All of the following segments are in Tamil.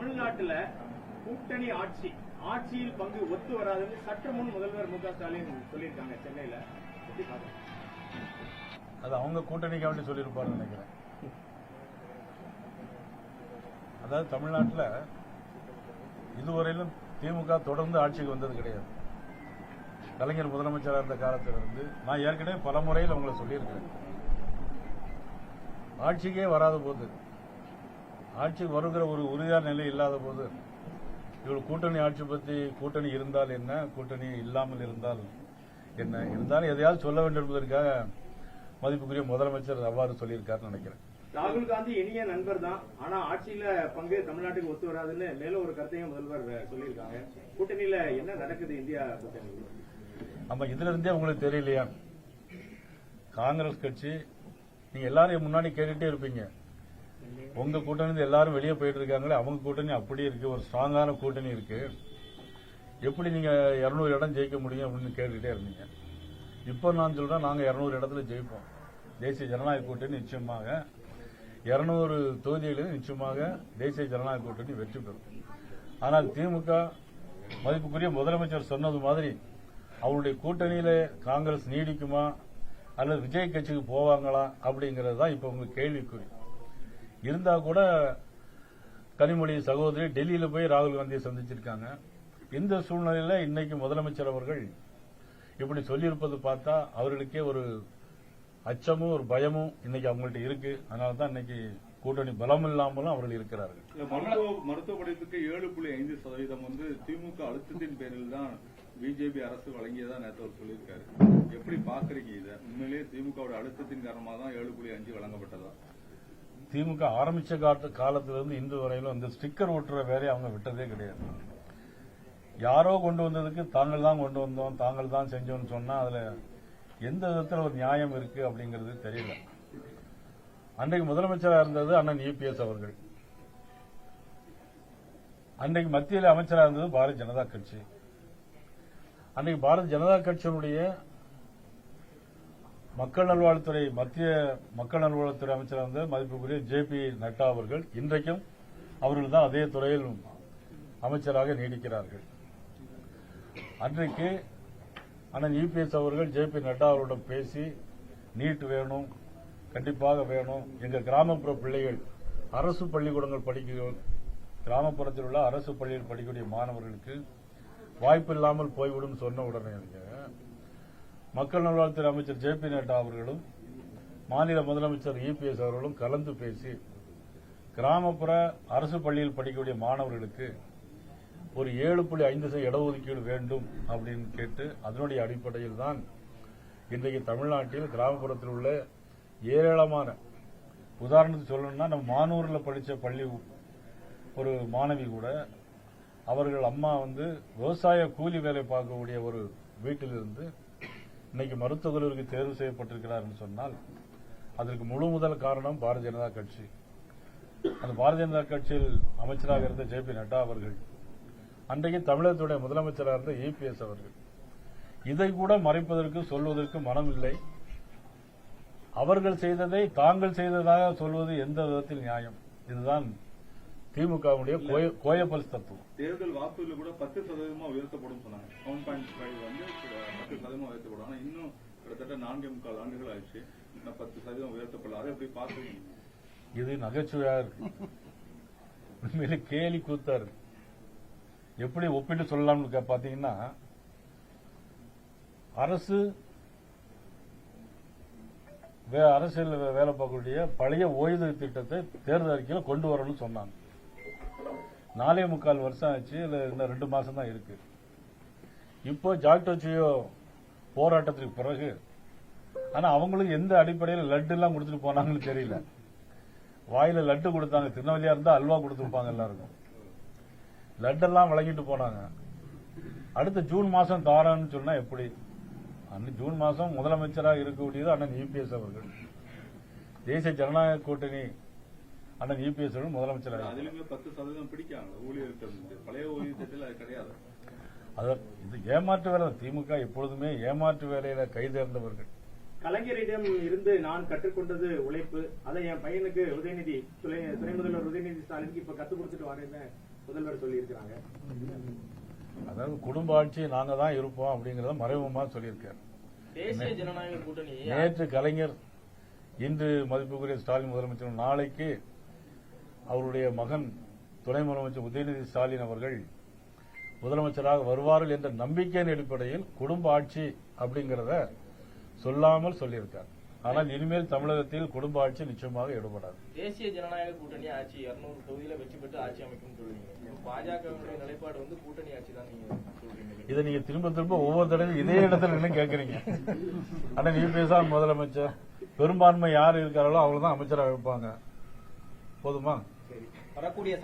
தமிழ்நாட்டுல கூட்டணி ஆட்சியில் பங்கு ஒத்து வராதுன்னு சற்று முன் முதல்வர் மு.க. ஸ்டாலின் சொல்லியிருக்காங்க சென்னையில. அது அவங்க கூட்டணிக்காண்டி சொல்லியிருப்பாருன்னு நினைக்கிறேன். அதாவது தமிழ்நாட்டில் இதுவரையிலும் திமுக தொடர்ந்து ஆட்சிக்கு வந்தது கிடையாது. கலைஞர் முதலமைச்சராக இருந்த காலத்திலிருந்து நான் ஏற்கனவே பல முறையில் அவங்களை சொல்லியிருக்கிறேன். ஆட்சிக்கே வராத போது, ஆட்சிக்கு வருகிற ஒரு உறுதியான நிலை இல்லாத போது இவள் கூட்டணி ஆட்சி பற்றி கூட்டணி இருந்தால் என்ன, கூட்டணி இல்லாமல் இருந்தால் என்ன, இருந்தாலும் எதையாவது சொல்ல வேண்டும் என்பதற்காக மதிப்புக்குரிய முதலமைச்சர் அவ்வாறு சொல்லியிருக்காருன்னு நினைக்கிறேன். ராகுல் காந்தி இனிய நண்பர் தான், ஆனா ஆட்சியில பங்கு தமிழ்நாட்டுக்கு ஒத்து வராதுன்னு மேலும் ஒரு கருத்தையும் முதல்வர் சொல்லியிருக்காங்க. கூட்டணியில என்ன நடக்குது இந்தியா கூட்டணி? ஆமா, இதுல இருந்தே உங்களுக்கு தெரியலையா? காங்கிரஸ் கட்சி நீங்க எல்லாரும் முன்னாடி கேட்டுட்டே இருப்பீங்க, உங்க கூட்டணி எல்லாரும் வெளியே போயிட்டு இருக்காங்களே, அவங்க கூட்டணி அப்படி இருக்கு, ஒரு ஸ்ட்ராங்கான கூட்டணி இருக்கு, எப்படி நீங்க 200 இடம் ஜெயிக்க முடியும் அப்படின்னு கேட்டுக்கிட்டே இருந்தீங்க. இப்போ நான் சொல்றேன், நாங்க 200 இடத்துல ஜெயிப்போம். தேசிய ஜனநாயக கூட்டணி நிச்சயமாக 200 தொகுதிகளில் நிச்சயமாக தேசிய ஜனநாயக கூட்டணி வெற்றி பெறும். ஆனால் திமுக மதிப்புக்குரிய முதலமைச்சர் சொன்னது மாதிரி அவருடைய கூட்டணியில காங்கிரஸ் நீடிக்குமா அல்லது விஜய் கட்சிக்கு போவாங்களா அப்படிங்கிறது தான் இப்ப உங்க கேள்விக்குறி. இருந்தா கூட கனிமொழி சகோதரி டெல்லியில போய் ராகுல் காந்தியை சந்திச்சிருக்காங்க. இந்த சூழ்நிலையில இன்னைக்கு முதலமைச்சர் அவர்கள் இப்படி சொல்லியிருப்பது பார்த்தா அவர்களுக்கே ஒரு அச்சமும் ஒரு பயமும் இன்னைக்கு அவங்கள்ட்ட இருக்கு. அதனால தான் இன்னைக்கு கூட்டணி பலம் இல்லாமலும் அவர்கள் இருக்கிறார்கள். மருத்துவ படிப்புக்கு 7.5% வந்து திமுக அழுத்தத்தின் பேரில் தான் பிஜேபி அரசு வழங்கியதா நேற்று அவர் சொல்லியிருக்காரு. எப்படி பாக்குறீங்க இதை? உண்மையிலேயே திமுக அழுத்தத்தின் காரணமாக தான் 7.5 வழங்கப்பட்டதா? திமுக ஆரம்பிச்ச காலத்திலிருந்து இன்று வரையிலும் இந்த ஸ்டிக்கர் ஒட்டுற வேலையை அவங்க விட்டதே கிடையாது. யாரோ கொண்டு வந்ததுக்கு தாங்கள் தான் கொண்டு வந்தோம், தாங்கள் தான் செஞ்சோம்னு சொன்னா அதுல எந்த விதத்தில் ஒரு நியாயம் இருக்கு அப்படிங்கிறது தெரியல. அன்றைக்கு முதலமைச்சராக இருந்தது அண்ணன் இபிஎஸ் அவர்கள், அன்றைக்கு மத்தியில் அமைச்சராக இருந்தது பாரதிய ஜனதா கட்சி. அன்றைக்கு பாரதிய ஜனதா கட்சியினுடைய மக்கள் நல்வாழ்வுத்துறை மத்திய மக்கள் நல்வாழ்வுத்துறை அமைச்சராக இருந்த மதிப்புக்குரிய ஜே.பி. நட்டா அவர்கள் இன்றைக்கும் அவர்கள் தான் அதே துறையில் அமைச்சராக நீடிக்கிறார்கள். அன்றைக்கு அண்ணன் இபிஎஸ் அவர்கள் ஜே.பி. நட்டா அவர்களிடம் பேசி நீட் வேணும், கண்டிப்பாக வேணும், எங்க கிராமப்புற பிள்ளைகள் அரசு பள்ளிக்கூடங்கள் படிக்க, கிராமப்புறத்தில் உள்ள அரசு பள்ளியில் படிக்கக்கூடிய மாணவர்களுக்கு வாய்ப்பு இல்லாமல் போய்விடும் சொன்ன உடனே மக்கள் நல்வாழ்வுத்துறை அமைச்சர் ஜே.பி. நட்டா அவர்களும் மாநில முதலமைச்சர் இபிஎஸ் அவர்களும் கலந்து பேசி கிராமப்புற அரசு பள்ளியில் படிக்கக்கூடிய மாணவர்களுக்கு ஒரு 7.5% இடஒதுக்கீடு வேண்டும் அப்படின்னு கேட்டு அதனுடைய அடிப்படையில் தான் இன்றைக்கு தமிழ்நாட்டில் கிராமப்புறத்தில் உள்ள ஏராளமான, உதாரணத்துக்கு சொல்லணும்னா நம்ம மானூரில் படித்த பள்ளி ஒரு மாணவி கூட அவர்கள் அம்மா வந்து விவசாய கூலி வேலை பார்க்கக்கூடிய ஒரு வீட்டிலிருந்து இன்னைக்கு மருத்துவக் கல்லூரிக்கு தேர்வு செய்யப்பட்டிருக்கிறார் சொன்னால் அதற்கு முழு முதல் காரணம் பாரதிய ஜனதா கட்சி. அந்த பாரதிய ஜனதா கட்சியில் அமைச்சராக இருந்த ஜே.பி. நட்டா அவர்கள், அன்றைக்கு தமிழகத்துடைய முதலமைச்சராக இருந்த இபிஎஸ் அவர்கள். இதை கூட மறைப்பதற்கு சொல்வதற்கு மனம் இல்லை. அவர்கள் செய்ததை தாங்கள் செய்ததாக சொல்வது எந்த விதத்தில் நியாயம்? இதுதான் திமுகவுடைய கோயப்பல்ஸ் தத்துவம். தேர்தல் வாக்குறுதியில் கூட 10% உயர்த்தப்படும் சொன்னாங்க. 7.5 வந்து 10% உயர்த்தப்படும். ஆனா இன்னும் கிட்டத்தட்ட 4.25 ஆண்டுகள் ஆயிடுச்சு, 10% உயர்த்தப்படல. அதை எப்படி பாக்குறீங்க? இது நகைச்சுவையா இருக்கு, உண்மையிலே கேலி கூத்தா இருக்கு. எப்படி ஒப்பிட்டு சொல்லலாம்னு பாத்தீங்கன்னா, அரசியல் வேலை பார்க்கக்கூடிய பழைய ஓய்வு திட்டத்தை தேர்தல் அறிக்கையில் கொண்டு வரணும்னு சொன்னாங்க. 4.25 வருஷம் ஆச்சு, இல்ல இன்னும் 2 மாசம் தான் இருக்கு. இப்போ ஜாக்டோச்சியோ போராட்டத்துக்கு பிறகு, ஆனா அவங்களுக்கு எந்த அடிப்படையில் லட்டு எல்லாம் கொடுத்துட்டு போனாங்கன்னு தெரியல. வாயில லட்டு கொடுத்தாங்க, திருநெல்வேலியா இருந்தா அல்வா கொடுத்துருப்பாங்க எல்லாருக்கும். லட்டெல்லாம் வழங்கிட்டு போனாங்க. அடுத்த ஜூன் மாசம் தாரான்னு சொன்னா எப்படி? அன்னைக்கு ஜூன் மாசம் முதலமைச்சராக இருக்கக்கூடியது அண்ணன் இபிஎஸ் அவர்கள். தேசிய ஜனநாயக கூட்டணி அண்ணன் இபிஎஸ் அவர்கள் முதலமைச்சராக. அதிலுமே 10% பிடிக்காங்க ஊழியர்கள். பழைய ஊழியத்தில் அது கிடையாது. இது ஏமாற்று வேலை. திமுக எப்பொழுதுமே ஏமாற்று வேலையில கைதேர்ந்தவர்கள். கலைஞரிடம் இருந்து நான் கற்றுக்கொண்டது உழைப்பு, அதை என் பையனுக்கு உதயநிதி துணை முதல்வர் உதயநிதி ஸ்டாலினுக்கு இப்ப கத்துக் கொடுத்துட்டு வரேன்னு முதல்வர் சொல்லியிருக்கிறாங்க. அதாவது குடும்ப ஆட்சி நாங்க தான் இருப்போம் அப்படிங்கறத மறைமுகமா சொல்லியிருக்காரு. தேசிய ஜனநாயக கூட்டணி நேற்று கலைஞர், இன்று மதிப்புக்குரிய ஸ்டாலின் முதலமைச்சர், நாளைக்கு அவருடைய மகன் துணை முதலமைச்சர் உதயநிதி ஸ்டாலின் அவர்கள் முதலமைச்சராக வருவார்கள் என்ற நம்பிக்கையின் அடிப்படையில் குடும்ப ஆட்சி அப்படிங்கறத சொல்லாமல் சொல்லியிருக்கார். ஆனால் இனிமேல் தமிழகத்தில் குடும்ப ஆட்சி நிச்சயமாக ஈடுபடாது. தேசிய ஜனநாயக கூட்டணி ஆட்சி 200 தொகுதியில வெற்றி பெற்று ஆட்சி அமைக்கும் சொல்றீங்க. பாஜகவுடைய நிலைப்பாடு வந்து கூட்டணி ஆட்சி தான் நீங்க சொல்றீங்க. இதை நீங்க திரும்ப திரும்ப ஒவ்வொரு தடவையும் இதே இடத்துல நின்று கேட்கறீங்க. ஆனா நீ பேசாம முதலமைச்சர், பெரும்பான்மை யார் இருக்கிறார்களோ அவங்க தான் அமைச்சராக வைப்பாங்க. போதுமா? வரக்கூடிய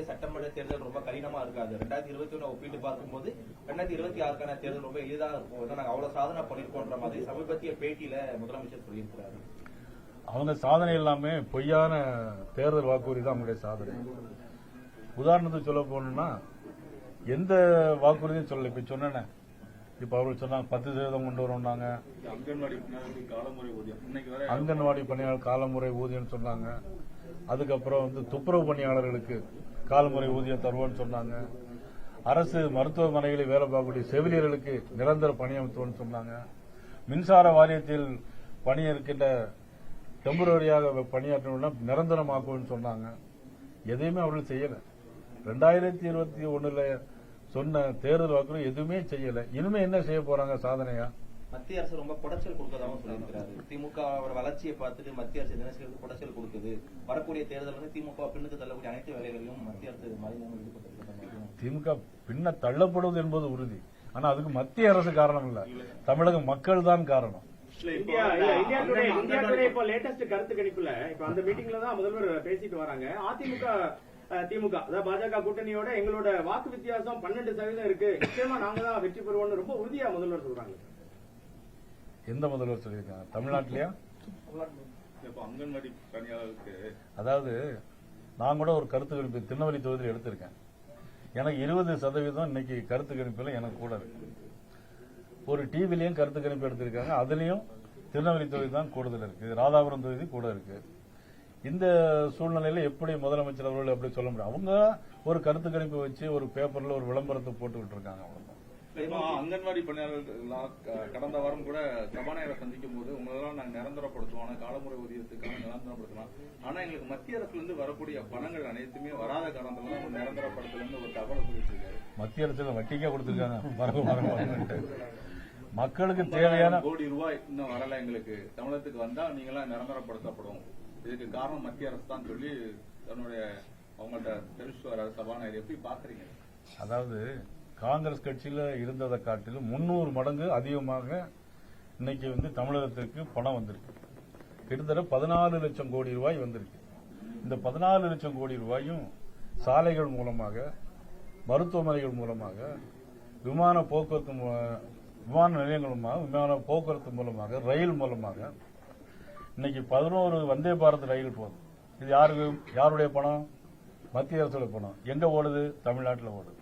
சட்டமன்ற தேர்தல் ரொம்ப கடினமா இருக்காது. 2021 ஒப்பிட்டு பார்க்கும்போது 2026க்கான தேர்தல் ரொம்ப எளிதாக இருக்கும். நாங்க அவ்வளவு சாதனை பண்ணிருக்கோன்ற மாதிரி சமீபத்திய பேட்டியில முதலமைச்சர் சொல்லியிருக்கிறாரு. அவங்க சாதனை எல்லாமே பொய்யான தேர்தல் வாக்குறுதி தான் அவங்களுடைய சாதனை. உதாரணத்துக்கு சொல்ல போனோம்னா எந்த வாக்குறுதியும் சொல்லல. இப்ப சொன்னேன், இப்ப அவர்கள் சொன்னாங்க 10% கொண்டு வரோம்னாங்க. அங்கன்வாடி பணியாளர்களுக்கு காலமுறை ஊதியம் இன்னைக்கு வரை அங்கன்வாடி பணியாளர் காலமுறை ஊதியம் சொன்னாங்க. அதுக்கப்புறம் துப்புரவு பணியாளர்களுக்கு காலமுறை ஊதியம் தருவோம்னு சொன்னாங்க. அரசு மருத்துவமனைகளில் வேலை பார்க்கக்கூடிய செவிலியர்களுக்கு நிரந்தர பணியமர்த்துவோம்னு சொன்னாங்க. மின்சார வாரியத்தில் பணியிருக்கின்ற டெம்பரரியாக பணியாற்றணும்னா நிரந்தரமாக்குவோம்னு சொன்னாங்க. எதையுமே அவர்கள் செய்யல. 2021 சொன்ன தேர்தல் வாக்குறுதி எதுவுமே செய்யல. இனிமே என்ன செய்ய போறாங்க சாதனையா? மத்திய அரசு ரொம்ப குடைச்சல் கொடுக்கதாகவும் சொல்லியிருக்கிறாரு. திமுக வளர்ச்சியை பார்த்துட்டு மத்திய அரசு தினசரி குடைச்சல் கொடுக்குது. வரக்கூடிய தேர்தல் வந்து திமுக பின்னுக்கு தள்ளக்கூடிய அனைத்து வேலைகளிலும் மத்திய அரசு மறைமுகமாக ஈடுபட்டிருக்கிறாங்க. திமுக பின்ன தள்ளப்படுவது என்பது உறுதி. ஆனா அதுக்கு மத்திய அரசு காரணம் இல்ல, தமிழக மக்கள் தான் காரணம். இந்தியா டுடே இப்போ லேட்டஸ்ட் கருத்து கணிப்புல இப்ப அந்த மீட்டிங்ல தான் முதல்வர் பேசிட்டு வராங்க. திமுக அதாவது பாஜக கூட்டணியோட எங்களோட வாக்கு வித்தியாசம் 12% இருக்கு, நிச்சயமா நாங்க தான் வெற்றி பெறுவோம்னு ரொம்ப உறுதியா முதல்வர் சொல்றாங்க. எந்த முதல்வர் சொல்லியிருக்காங்க? தமிழ்நாட்டிலயா? அங்கன்வாடி பணியாளருக்கு அதாவது நான் கூட ஒரு கருத்து கணிப்பு திருநெல்வேலி தொகுதியில் எடுத்திருக்கேன். எனக்கு 20% இன்னைக்கு கருத்து கணிப்புல எனக்கு கூட இருக்கு. ஒரு டிவிலையும் கருத்து கணிப்பு எடுத்திருக்காங்க. அதுலயும் திருநெல்வேலி தொகுதி தான் கூடுதல் இருக்கு, ராதாபுரம் தொகுதி கூட இருக்கு. இந்த சூழ்நிலையில எப்படி முதலமைச்சர் அவர்கள் எப்படி சொல்ல முடியும்? அவங்க ஒரு கருத்து கணிப்பு வச்சு ஒரு பேப்பர்ல ஒரு விளம்பரத்தை போட்டுக்கிட்டு இருக்காங்க. அவ்வளவுதான். அங்கன்வாடி பணியாளர்கள் கடந்த வாரம் கூட சபாநாயகரை சந்திக்கும் போது உங்களெல்லாம் நாங்க நிரந்தரப்படுத்துவோம், காலமுறை ஊதியத்துக்கான நிரந்தரப்படுத்தலாம், ஆனா எங்களுக்கு மத்திய அரசுல இருந்து வரக்கூடிய பணங்கள் அனைத்துமே வராத காரணத்துல நிரந்தரப்படுத்தலன்னு ஒரு தகவல் சொல்லிட்டு இருக்காரு. மத்திய அரசுல வட்டிக்கா கொடுத்திருக்காங்க. மக்களுக்கு தேவையான ₹1,000 கோடி இன்னும் வரல, எங்களுக்கு தமிழகத்துக்கு வந்தா நீங்களாம் நிரந்தரப்படுத்தப்படும், இதுக்கு காரணம் மத்திய அரசு தான் சொல்லி தன்னுடைய அவங்கள்ட்ட தெரிவிச்சு வர சபாநாயகர் எப்படி பாக்குறீங்க? அதாவது காங்கிரஸ் கட்சியில இருந்ததை காட்டிலும் 300 மடங்கு அதிகமாக இன்னைக்கு தமிழகத்திற்கு பணம் வந்திருக்கு. கிட்டத்தட்ட 14 லட்சம் கோடி ரூபாய் வந்திருக்கு. இந்த 14 லட்சம் கோடி ரூபாயும் சாலைகள் மூலமாக, மருத்துவமனைகள் மூலமாக, விமான நிலையங்கள் மூலமாக, விமான போக்குவரத்து மூலமாக, ரயில் மூலமாக இன்னைக்கு 11 வந்தே பாரத் ரயில் போகுது. இது யாருடைய பணம்? மத்திய அரசுடைய பணம். எங்க ஓடுது? தமிழ்நாட்டில் ஓடுது.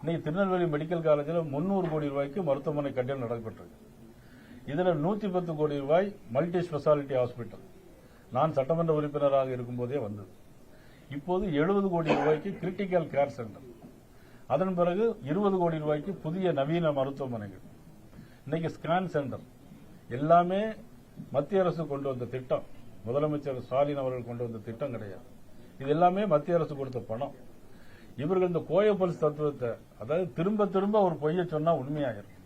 இன்னைக்கு திருநெல்வேலி மெடிக்கல் காலேஜில் 300 கோடி ரூபாய்க்கு மருத்துவமனை கட்டிடம் நடைபெற்றிருக்கு. இதுல 110 கோடி ரூபாய் மல்டி ஸ்பெஷாலிட்டி ஹாஸ்பிட்டல் நான் சட்டமன்ற உறுப்பினராக இருக்கும்போதே வந்தது. இப்போது 70 கோடி ரூபாய்க்கு கிரிட்டிக்கல் கேர் சென்டர், அதன் பிறகு 20 கோடி ரூபாய்க்கு புதிய நவீன மருத்துவமனைகள், இன்னைக்கு ஸ்கேன் சென்டர், எல்லாமே மத்திய அரசு கொண்டு வந்த திட்டம். முதலமைச்சர் ஸ்டாலின் அவர்கள் கொண்டு வந்த திட்டம் கிடையாது. இது எல்லாமே மத்திய அரசு கொடுத்த பணம். இவர்கள் இந்த கோயபல்ஸ் தத்துவத்தை, அதாவது திரும்ப திரும்ப ஒரு பொய்யை சொன்னா உண்மையாகிரும்.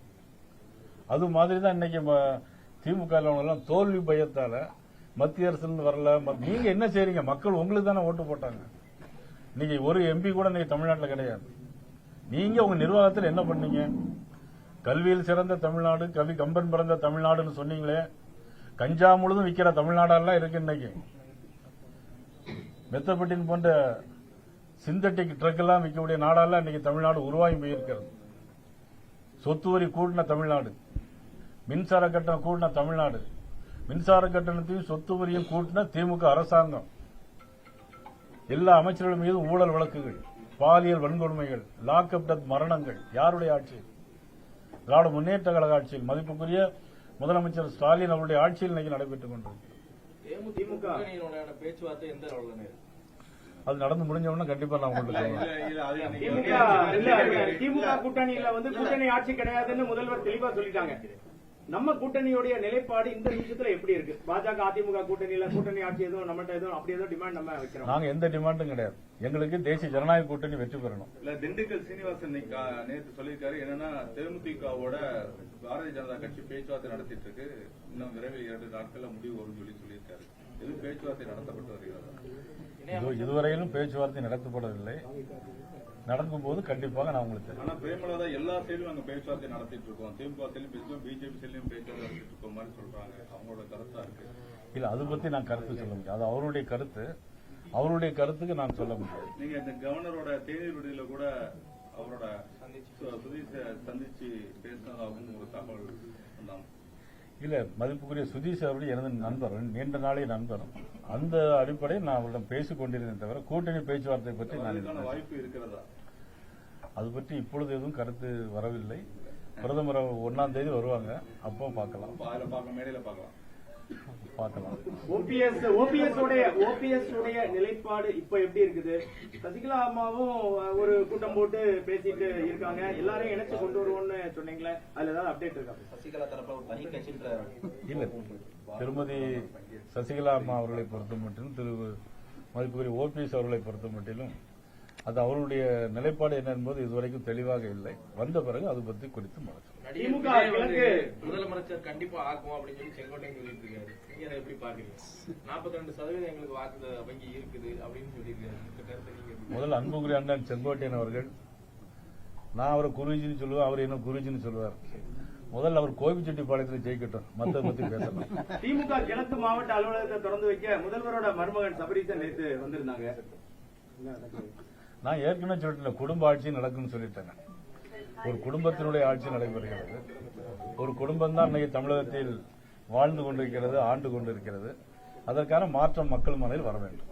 அது மாதிரி தான் இன்னைக்கு திமுக எல்லாம் தோல்வி பயத்தால மத்திய அரசு வரல. நீங்க என்ன செய்றீங்க? மக்கள் உங்களுக்கு தானே ஓட்டு போட்டாங்க. நீங்க ஒரு எம்பி கூட இன்னைக்கு தமிழ்நாட்டில் கிடையாது. நீங்க உங்க நிர்வாகத்தில் என்ன பண்ணீங்க? கல்வியில் சிறந்த தமிழ்நாடு, கவி கம்பன் பிறந்த தமிழ்நாடுன்னு சொன்னீங்களே, கஞ்சா முழுதும் விற்கிற தமிழ்நாடெல்லாம் இருக்கு. இன்னைக்கு மெத்தபட்டின் போன்ற சிந்தட்டிக் ட்ரக் எல்லாம் விற்கக்கூடிய நாடெல்லாம் இன்னைக்கு தமிழ்நாடு உருவாகி போயிருக்கிறது. சொத்து வரி கூட்டின தமிழ்நாடு, மின்சார கட்டணம் கூட்டின தமிழ்நாடு, மின்சார கட்டணத்தையும் சொத்து வரியும் கூட்டின திமுக அரசாங்கம். எல்லா அமைச்சர்கள் மீதும் ஊழல் வழக்குகள், பாலியல் வன்கொடுமைகள், லாக்அப் டெத் மரணங்கள். யாருடைய ஆட்சி? திராவிட முன்னேற்ற கழக ஆட்சியில், மதிப்புக்குரிய முதலமைச்சர் ஸ்டாலின் அவருடைய ஆட்சியில் இன்னைக்கு நடைபெற்றுக் கொண்டிருக்கிறது. திமுக பேச்சுவார்த்தை எந்த அளவில்? அது நடந்து முடிஞ்சவொன்னா கண்டிப்பா நான் உங்களுக்கு திமுக கூட்டணியில வந்து கூட்டணி ஆட்சி கிடையாதுன்னு முதல்வர் தெளிவா சொல்லிட்டாங்க. நம்ம கூட்டணியுடைய நிலைப்பாடு இந்த நிமிஷத்துல எப்படி இருக்கு? பாஜக அதிமுக கூட்டணி ஆட்சி எதுவும் நம்மகிட்ட எதுவும் அப்படி எதுவும் டிமாண்ட் நம்ம வைக்கிறோம்? நாங்க எந்த டிமாண்டும் கிடையாது. எங்களுக்கு தேசிய ஜனநாயக கூட்டணி வெற்றி பெறணும். இல்ல திண்டுக்கல் சீனிவாசன் நேற்று சொல்லியிருக்காரு என்னன்னா, தேமுதிகவோட பாரதிய ஜனதா கட்சி பேச்சுவார்த்தை நடத்திட்டு இருக்கு, இன்னும் விரைவில் 2 நாட்கள்ல முடிவு வரும் சொல்லியிருக்காரு. எதுவும் பேச்சுவார்த்தை நடத்தப்பட்டு வருகிறதா? இதுவரையிலும் பேச்சுவார்த்தை நடத்தப்படவில்லை. நடக்கும் போது கண்டிப்பாக நான் உங்களுக்கு ஆனா பிரேமலதா எல்லா சைடும் நாங்க பேச்சுவார்த்தை நடத்திட்டு இருக்கோம், திமுக சைடும் பேசுவோம், பிஜேபி சைடும் பேச்சுவார்த்தை நடத்திட்டு இருக்கோம் மாதிரி சொல்றாங்க. அவங்களோட கருத்தா இருக்கு. இல்ல, அது பத்தி நான் கருத்து சொல்ல முடியாது. அது அவருடைய கருத்து. அவருடைய கருத்துக்கு நான் சொல்ல முடியாது. நீங்க இந்த கவர்னரோட தேநீர் விடுதியில கூட அவரோட சுதீஷை சந்திச்சு பேசினதாகவும் ஒரு தகவல் வந்தாங்க. இல்ல, மதிப்புக்குரிய சுதீஷ் அவருடைய எனது நண்பர், நீண்ட நாளைய நண்பர். அந்த அடிப்படையில் நான் அவரிடம் பேசிக் கொண்டிருந்தேன் தவிர கூட்டணி பேச்சுவார்த்தை பற்றி நான் வாய்ப்பு இருக்கிறதா? அது பற்றி இப்பொழுது எதுவும் கருத்து வரவில்லை. பிரதமர் 1ஆம் தேதி வருவாங்க, அப்போ பார்க்கலாம். மேடையில பார்க்கலாம். ஓபிஎஸ் உடைய நிலைப்பாடு இப்ப எப்படி இருக்குது? சசிகலா அம்மாவும் ஒரு கூட்டம் போட்டு பேசிட்டு இருக்காங்க, எல்லாரையும் இணைச்சு கொண்டு வருவோம்னு சொன்னீங்களே, அதுல ஏதாவது அப்டேட் இருக்கா? சசிகலா தரப்புல ஒரு தனி கட்சின்ற இல்ல, திருமதி சசிகலா அம்மா அவர்களை பொறுத்த மட்டிலும், திரு மதிப்புக்குரிய ஓபிஎஸ் அவர்களை பொறுத்த மட்டிலும் அது அவருடைய நிலைப்பாடு என்ன என்பது இதுவரைக்கும் தெளிவாக இல்லை. வந்த பிறகு அது பற்றி குறித்து முதலமைச்சர் கண்டிப்பா ஆக்குவோம் அப்படின்னு சொல்லி செங்கோட்டையன் சொல்லிட்டு இருக்காரு. நீங்க அதை எப்படி பாக்குறீங்க? 42% எங்களுக்கு வாக்கு வங்கி இருக்குது அப்படின்னு சொல்லியிருக்காரு. இந்த கருத்தை நீங்க முதல்ல அன்புக்குரிய அண்ணன் செங்கோட்டையன் அவர்கள், நான் அவரை குருஜின்னு சொல்லுவேன், அவர் என்ன குருஜின்னு சொல்லுவார். முதல்ல அவர் கோபிச்செட்டிப்பாளையத்தில் ஜெயிக்கட்டும், மத்த பத்தி பேசலாம். திமுக கிழக்கு மாவட்ட அலுவலகத்தை திறந்து வைக்க முதல்வரோட மருமகன் சபரீசன் நேற்று வந்திருந்தாங்க. நான் ஏற்கனவே சொல்லிட்டேன், குடும்ப ஆட்சி நடக்கும்னு சொல்லிட்டேன். ஒரு குடும்பத்தினுடைய ஆட்சி நடைபெறுகிறது. ஒரு குடும்பம் தான் இன்னைக்கு தமிழகத்தில் வாழ்ந்து கொண்டிருக்கிறது, ஆண்டு கொண்டிருக்கிறது. அதற்கான மாற்றம் மக்கள் மனதில் வர வேண்டும்.